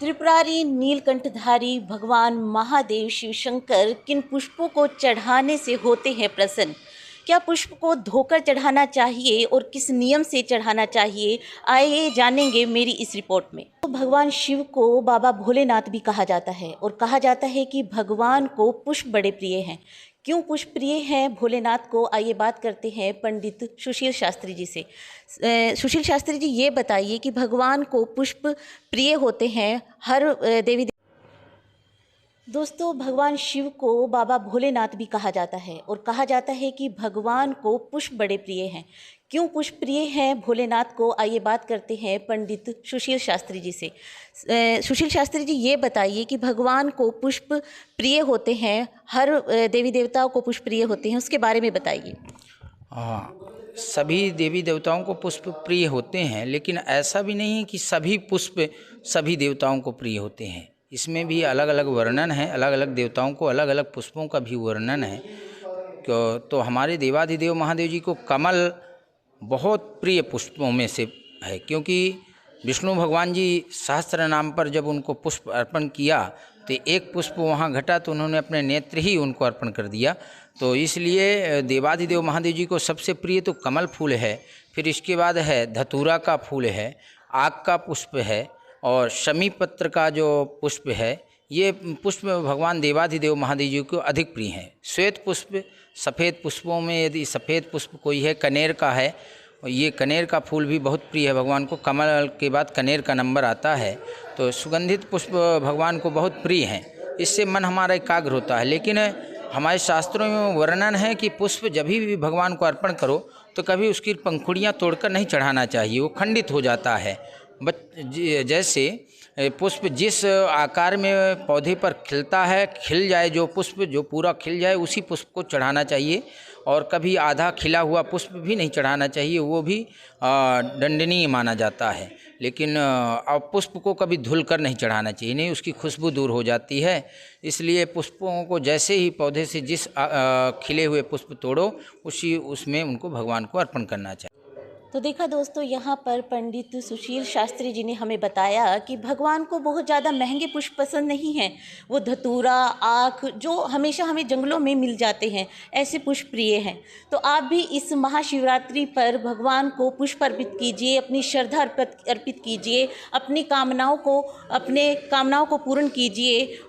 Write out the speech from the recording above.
त्रिपुरारी नीलकंठधारी भगवान महादेव शिव शंकर किन पुष्पों को चढ़ाने से होते हैं प्रसन्न? क्या पुष्प को धोकर चढ़ाना चाहिए और किस नियम से चढ़ाना चाहिए, आइए जानेंगे मेरी इस रिपोर्ट में। तो भगवान शिव को बाबा भोलेनाथ भी कहा जाता है और कहा जाता है कि भगवान को पुष्प बड़े प्रिय हैं। क्यों पुष्प प्रिय हैं भोलेनाथ को, आइए बात करते हैं पंडित सुशील शास्त्री जी से। सुशील शास्त्री जी, ये बताइए कि भगवान को पुष्प प्रिय होते हैं हर देवी। दोस्तों, भगवान शिव को बाबा भोलेनाथ भी कहा जाता है और कहा जाता है कि भगवान को पुष्प बड़े प्रिय हैं। क्यों पुष्प प्रिय हैं भोलेनाथ को, आइए बात करते हैं पंडित सुशील शास्त्री जी से। सुशील शास्त्री जी, ये बताइए कि भगवान को पुष्प प्रिय होते हैं हर देवी देवताओं को पुष्प प्रिय होते हैं, उसके बारे में बताइए। हाँ, सभी देवी देवताओं को पुष्प प्रिय होते हैं, लेकिन ऐसा भी नहीं है कि सभी पुष्प सभी देवताओं को प्रिय होते हैं। इसमें भी अलग अलग वर्णन है, अलग अलग देवताओं को अलग अलग पुष्पों का भी वर्णन है। तो हमारे देवाधिदेव महादेव जी को कमल बहुत प्रिय पुष्पों में से है, क्योंकि विष्णु भगवान जी सहस्त्र नाम पर जब उनको पुष्प अर्पण किया तो एक पुष्प वहाँ घटा तो उन्होंने अपने नेत्र ही उनको अर्पण कर दिया। तो इसलिए देवाधिदेव महादेव जी को सबसे प्रिय तो कमल फूल है। फिर इसके बाद है धतूरा का फूल है, आक का पुष्प है और शमी पत्र का जो पुष्प है, ये पुष्प भगवान देवाधिदेव महादेव जी को अधिक प्रिय हैं। श्वेत पुष्प, सफ़ेद पुष्पों में यदि सफ़ेद पुष्प कोई है, कनेर का है, ये कनेर का फूल भी बहुत प्रिय है भगवान को। कमल के बाद कनेर का नंबर आता है। तो सुगंधित पुष्प भगवान को बहुत प्रिय हैं, इससे मन हमारा एकाग्र होता है। लेकिन हमारे शास्त्रों में वर्णन है कि पुष्प जब भी भगवान को अर्पण करो तो कभी उसकी पंखुड़ियाँ तोड़कर नहीं चढ़ाना चाहिए, वो खंडित हो जाता है। जैसे पुष्प जिस आकार में पौधे पर खिलता है, खिल जाए जो पुष्प, जो पूरा खिल जाए उसी पुष्प को चढ़ाना चाहिए। और कभी आधा खिला हुआ पुष्प भी नहीं चढ़ाना चाहिए, वो भी दंडनीय माना जाता है। लेकिन पुष्प को कभी धुल कर नहीं चढ़ाना चाहिए, नहीं उसकी खुशबू दूर हो जाती है। इसलिए पुष्पों को जैसे ही पौधे से जिस खिले हुए पुष्प तोड़ो उसी उसमें उनको भगवान को अर्पण करना चाहिए। तो देखा दोस्तों, यहाँ पर पंडित सुशील शास्त्री जी ने हमें बताया कि भगवान को बहुत ज़्यादा महंगे पुष्प पसंद नहीं हैं। वो धतूरा, आक जो हमेशा हमें जंगलों में मिल जाते हैं, ऐसे पुष्प प्रिय हैं। तो आप भी इस महाशिवरात्रि पर भगवान को पुष्प अर्पित कीजिए, अपनी श्रद्धा अर्पित कीजिए, अपनी कामनाओं को पूर्ण कीजिए।